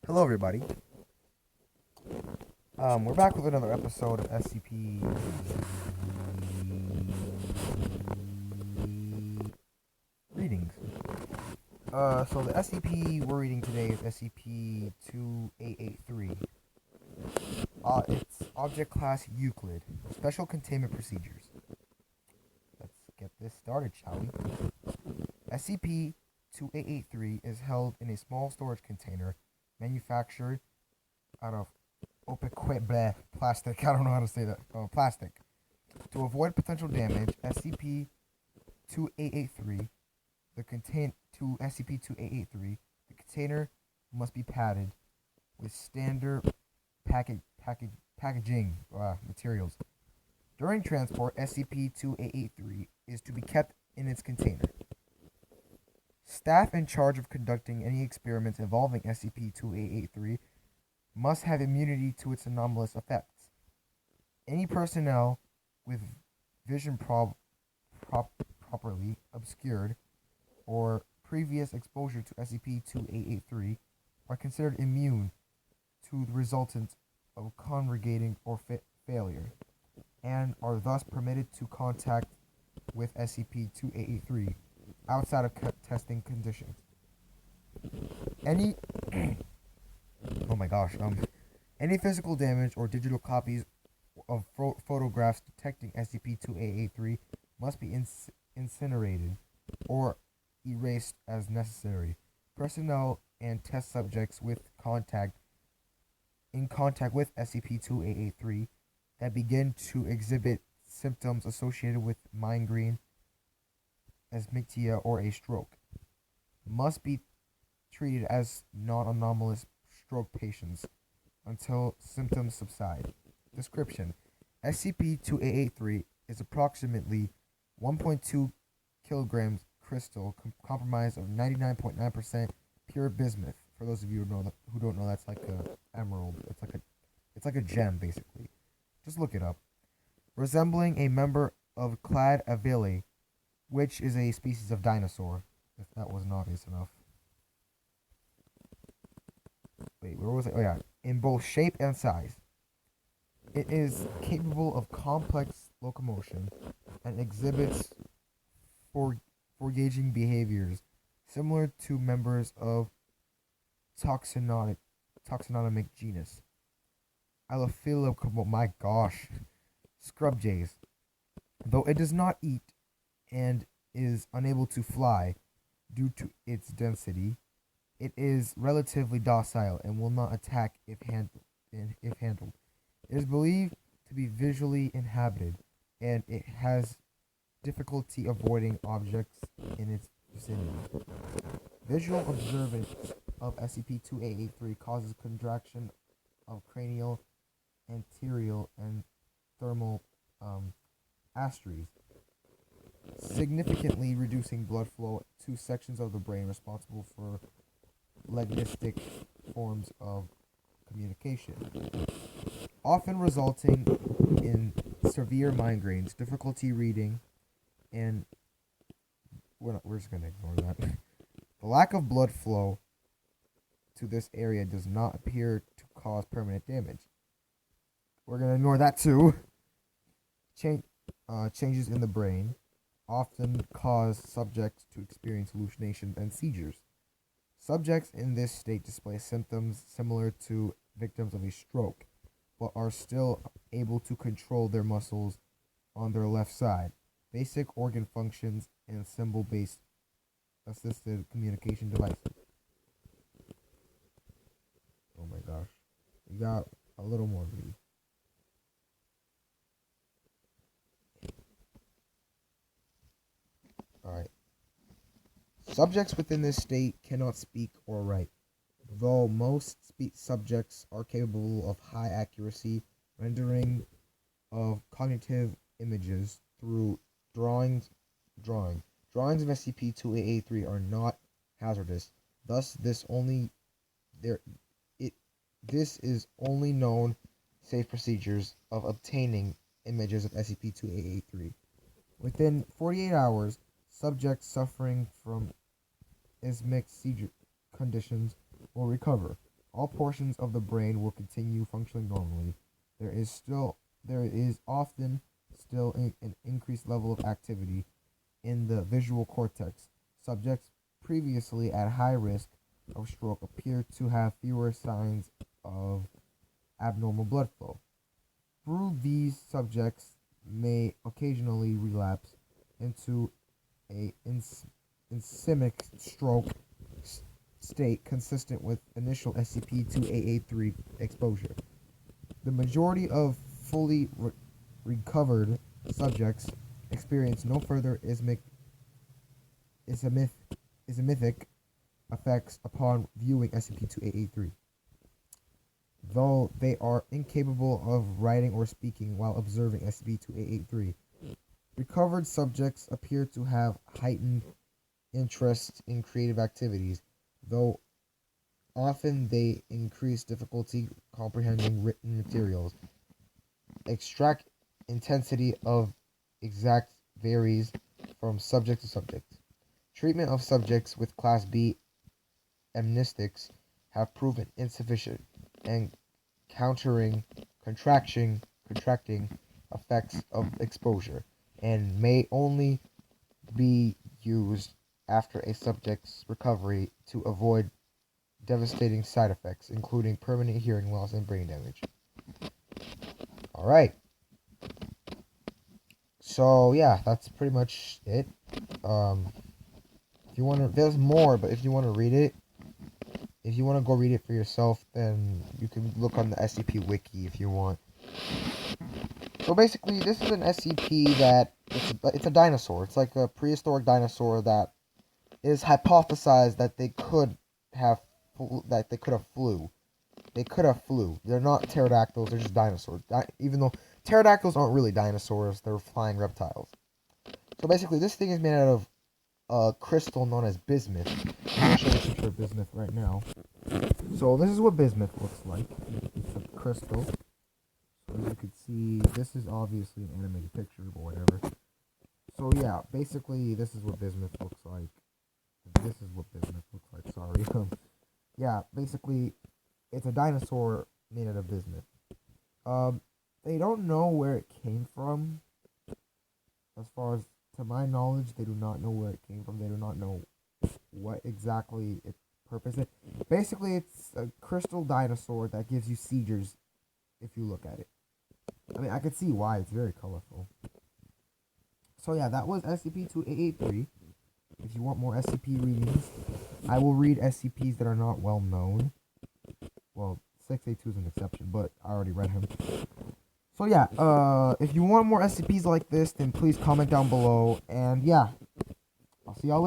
Hello, everybody. We're back with another episode of SCP readings. So the SCP we're reading today is SCP-2883. It's Object Class Euclid. Special Containment Procedures. Let's get this started, shall we? SCP-2883 is held in a small storage container manufactured out of plastic. I don't know how to say that. Plastic. To avoid potential damage, SCP-2883, SCP-2883, the container must be padded with standard packaging materials. During transport, SCP-2883 is to be kept in its container. Staff in charge of conducting any experiments involving SCP-2883 must have immunity to its anomalous effects. Any personnel with vision properly obscured or previous exposure to SCP-2883 are considered immune to the resultant of congregating or failure, and are thus permitted to contact with SCP-2883 outside of testing conditions. Any oh my gosh, any physical damage or digital copies of photographs detecting SCP-2883 must be incinerated or erased as necessary. Personnel and test subjects in contact with SCP-2883 that begin to exhibit symptoms associated with migraine, asthmatia, or a stroke must be treated as non-anomalous stroke patients until symptoms subside. Description: SCP-2883 is approximately 1.2 kilograms crystal comprised of 99.9% pure bismuth. For those of you who don't know, that's like a emerald. It's like a gem basically. Just look it up. Resembling a member of Clade Avili, which is a species of dinosaur. If that wasn't obvious enough. Wait, where was it? Oh yeah, in both shape and size. It is capable of complex locomotion and exhibits foraging behaviors similar to members of taxonomic genus. Oh my gosh, scrub jays. Though it does not eat and is unable to fly due to its density, it is relatively docile and will not attack if handled. It is believed to be visually inhabited, and it has difficulty avoiding objects in its vicinity. Visual observance of SCP-2883 causes contraction of cranial, anterior, and thermal arteries, significantly reducing blood flow to sections of the brain responsible for linguistic forms of communication, often resulting in severe migraines, difficulty reading, and we're just going to ignore that. The lack of blood flow to this area does not appear to cause permanent damage. We're going to ignore that too. Changes in the brain often cause subjects to experience hallucinations and seizures. Subjects in this state display symptoms similar to victims of a stroke, but are still able to control their muscles on their left side, basic organ functions, and symbol-based assisted communication devices. Oh my gosh. We got a little more read. Alright. Subjects within this state cannot speak or write, though most subjects are capable of high accuracy rendering of cognitive images through drawings. Drawings of SCP-2883 are not hazardous. Thus, this is only known safe procedures of obtaining images of SCP-2883. Within 48 hours, subjects suffering from asthmatic seizure conditions will recover. all portions of the brain will continue functioning normally. There is often still an increased level of activity in the visual cortex. Subjects previously at high risk of stroke appear to have fewer signs of abnormal blood flow. Through these subjects may occasionally relapse into a ischemic stroke state consistent with initial SCP-2883 exposure. The majority of fully recovered subjects experience no further isomorphic effects upon viewing SCP-2883, though they are incapable of writing or speaking while observing SCP-2883. Recovered subjects appear to have heightened interest in creative activities, though often they increase difficulty comprehending written materials. Extract intensity of exact varies from subject to subject. Treatment of subjects with Class B amnestics have proven insufficient and countering contracting effects of exposure, and may only be used after a subject's recovery to avoid devastating side effects, including permanent hearing loss and brain damage. Alright. So, yeah, that's pretty much it. If you want to, there's more, but if you want to read it, if you want to go read it for yourself, then you can look on the SCP Wiki if you want. So basically, this is an SCP that, it's a dinosaur. It's like a prehistoric dinosaur that is hypothesized that they could have flew. They could have flew. They're not pterodactyls, they're just dinosaurs. Even though pterodactyls aren't really dinosaurs, they're flying reptiles. So basically, this thing is made out of a crystal known as bismuth. I'm going to show you a picture of bismuth right now. So this is what bismuth looks like. It's a crystal. So as you can see, this is obviously an animated picture, but whatever. So yeah, basically this is what bismuth looks like. This is what bismuth looks like, sorry. Yeah, basically, it's a dinosaur made out of bismuth. They don't know where it came from. As far as, to my knowledge, they do not know where it came from. They do not know what exactly its purpose is. Basically, it's a crystal dinosaur that gives you seizures if you look at it. I mean, I could see why. It's very colorful. So yeah, that was SCP-2883. If you want more SCP readings, I will read SCPs that are not well known. Well, 682 is an exception, but I already read him. So yeah, if you want more SCPs like this, then please comment down below. And yeah, I'll see y'all later.